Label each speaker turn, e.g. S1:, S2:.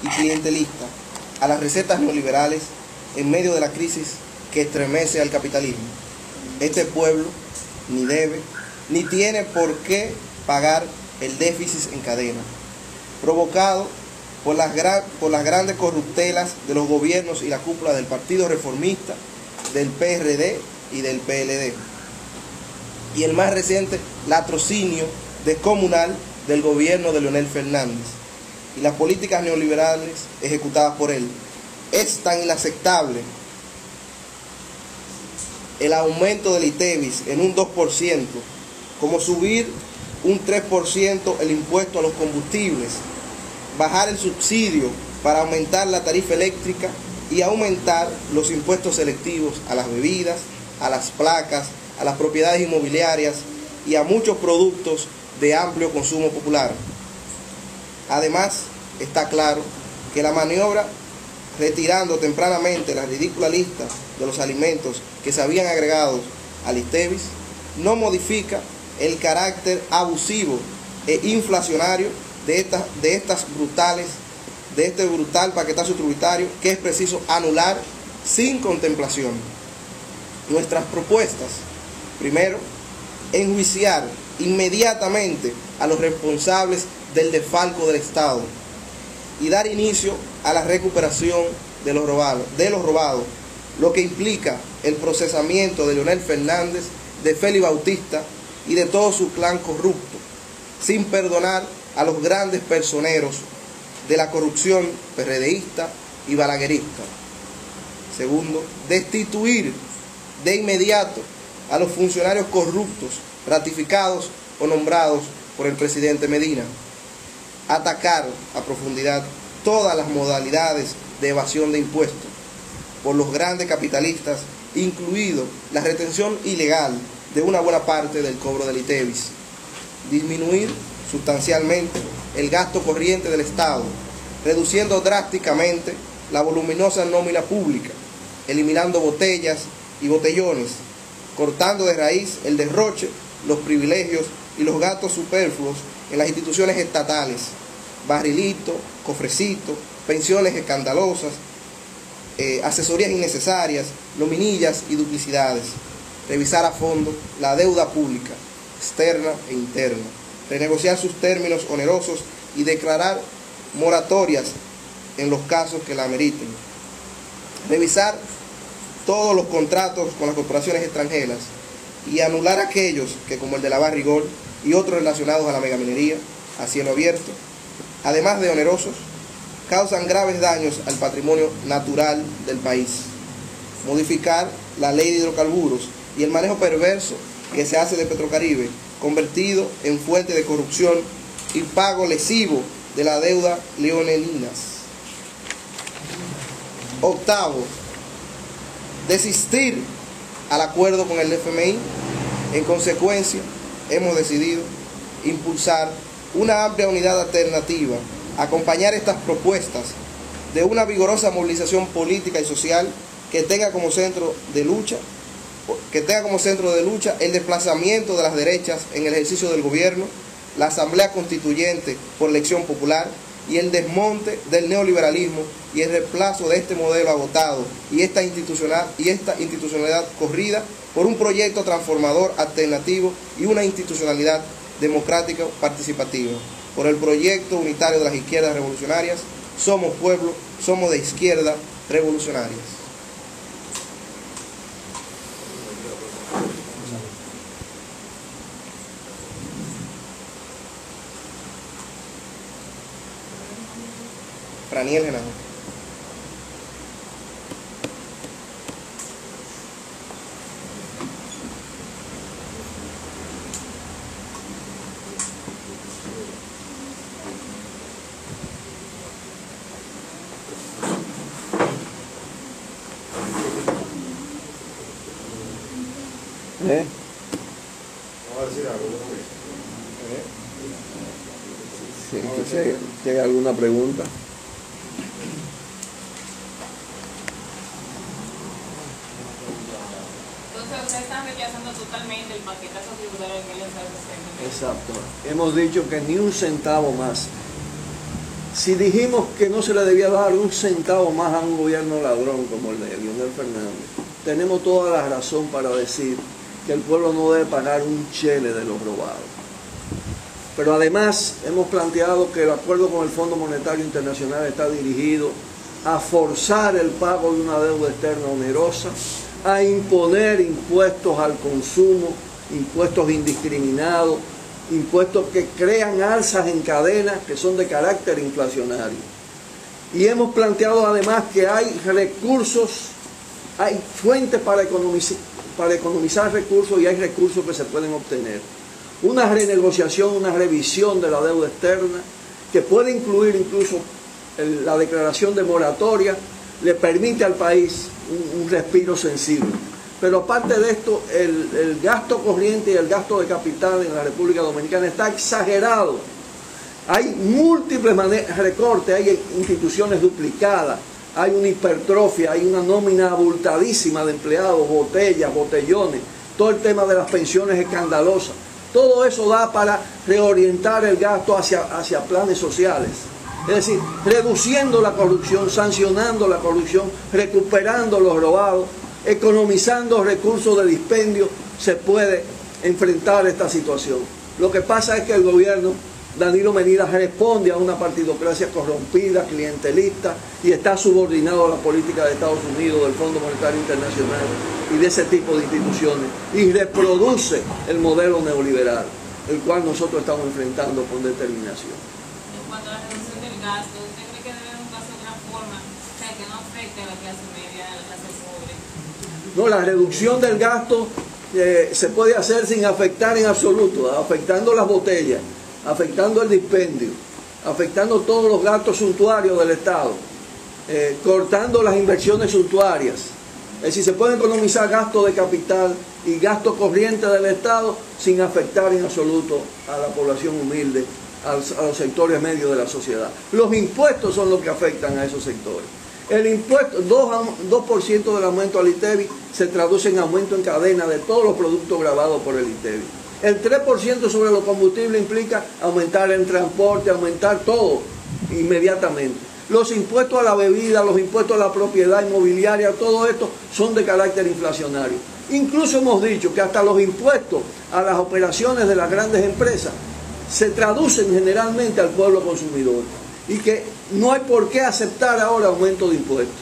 S1: y clientelista a las recetas neoliberales en medio de la crisis que estremece al capitalismo. Este pueblo ni debe ni tiene por qué pagar el déficit en cadena, provocado por las grandes corruptelas de los gobiernos y la cúpula del Partido Reformista, del PRD y del PLD. Y el más reciente latrocinio descomunal del gobierno de Leonel Fernández y las políticas neoliberales ejecutadas por él. Es tan inaceptable el aumento del ITEVIS en un 2%, como subir un 3% el impuesto a los combustibles, bajar el subsidio para aumentar la tarifa eléctrica y aumentar los impuestos selectivos a las bebidas, a las placas, a las propiedades inmobiliarias y a muchos productos de amplio consumo popular. Además, está claro que la maniobra retirando tempranamente la ridícula lista de los alimentos que se habían agregado al ITEVIS no modifica el carácter abusivo e inflacionario de este brutal paquetazo tributario que es preciso anular sin contemplación. Nuestras propuestas: primero, enjuiciar inmediatamente a los responsables del desfalco del Estado y dar inicio a la recuperación de los robados, lo que implica el procesamiento de Leonel Fernández, de Félix Bautista y de todo su clan corrupto, sin perdonar a los grandes personeros de la corrupción PRDista y balaguerista. Segundo, destituir de inmediato a los funcionarios corruptos ratificados o nombrados por el presidente Medina. Atacar a profundidad todas las modalidades de evasión de impuestos por los grandes capitalistas, incluido la retención ilegal de una buena parte del cobro del ITEVIS. Disminuir sustancialmente el gasto corriente del Estado, reduciendo drásticamente la voluminosa nómina pública, eliminando botellas y botellones, cortando de raíz el derroche, los privilegios y los gastos superfluos en las instituciones estatales, barrilito, cofrecito, pensiones escandalosas, asesorías innecesarias, nominillas y duplicidades. Revisar a fondo la deuda pública, externa e interna, renegociar sus términos onerosos y declarar moratorias en los casos que la ameriten. Revisar todos los contratos con las corporaciones extranjeras y anular aquellos que, como el de la Barrigol y otros relacionados a la megaminería a cielo abierto, además de onerosos, causan graves daños al patrimonio natural del país. Modificar la ley de hidrocarburos y el manejo perverso que se hace de Petrocaribe, convertido en fuente de corrupción y pago lesivo de la deuda leonelinas. Octavo, desistir al acuerdo con el FMI. En consecuencia, hemos decidido impulsar una amplia unidad alternativa, acompañar estas propuestas de una vigorosa movilización política y social que tenga como centro de lucha el desplazamiento de las derechas en el ejercicio del gobierno, la asamblea constituyente por elección popular y el desmonte del neoliberalismo y el reemplazo de este modelo agotado y esta institucionalidad corrida por un proyecto transformador alternativo y una institucionalidad democrática participativa. Por el proyecto unitario de las izquierdas revolucionarias, somos pueblo, somos de izquierda revolucionarias. Franiel Genaro.
S2: Vamos a decir algo.
S3: Si hay alguna pregunta.
S4: Entonces ustedes están rechazando totalmente el paquetazo tributario que les da el presidente.
S3: Exacto. Hemos dicho que ni un centavo más. Si dijimos que no se le debía dar un centavo más a un gobierno ladrón como el de Leonel Fernández, tenemos toda la razón para decir que el pueblo no debe pagar un chele de los robados. Pero además hemos planteado que el acuerdo con el Fondo Monetario Internacional está dirigido a forzar el pago de una deuda externa onerosa, a imponer impuestos al consumo, impuestos indiscriminados, impuestos que crean alzas en cadena que son de carácter inflacionario. Y hemos planteado además que hay recursos, hay fuentes para economizar recursos y hay recursos que se pueden obtener. Una renegociación, una revisión de la deuda externa que puede incluir incluso la declaración de moratoria, le permite al país un respiro sensible. Pero aparte de esto, el gasto corriente y el gasto de capital en la República Dominicana está exagerado. Hay múltiples recortes, hay instituciones duplicadas, hay una hipertrofia, hay una nómina abultadísima de empleados, botellas, botellones, todo el tema de las pensiones escandalosas. Todo eso da para reorientar el gasto hacia planes sociales. Es decir, reduciendo la corrupción, sancionando la corrupción, recuperando los robados, economizando recursos de dispendio, se puede enfrentar esta situación. Lo que pasa es que el gobierno Danilo Medina responde a una partidocracia corrompida, clientelista, y está subordinado a la política de Estados Unidos, del Fondo Monetario Internacional y de ese tipo de instituciones, y reproduce el modelo neoliberal, el cual nosotros estamos enfrentando con determinación.
S4: En cuanto a la reducción del gasto, ¿usted cree que debe buscarse otra forma, o sea, que no afecte a la clase media, a la clase pobre?
S3: No, la reducción del gasto se puede hacer sin afectar en absoluto, afectando las botellas, afectando el dispendio, afectando todos los gastos suntuarios del Estado, cortando las inversiones suntuarias. Es decir, se puede economizar gasto de capital y gasto corriente del Estado sin afectar en absoluto a la población humilde, a los sectores medios de la sociedad. Los impuestos son los que afectan a esos sectores. El impuesto, 2% del aumento al ITEVI se traduce en aumento en cadena de todos los productos grabados por el ITEVI. El 3% sobre los combustibles implica aumentar el transporte, aumentar todo inmediatamente. Los impuestos a la bebida, los impuestos a la propiedad inmobiliaria, todo esto son de carácter inflacionario. Incluso hemos dicho que hasta los impuestos a las operaciones de las grandes empresas se traducen generalmente al pueblo consumidor y que no hay por qué aceptar ahora aumento de impuestos.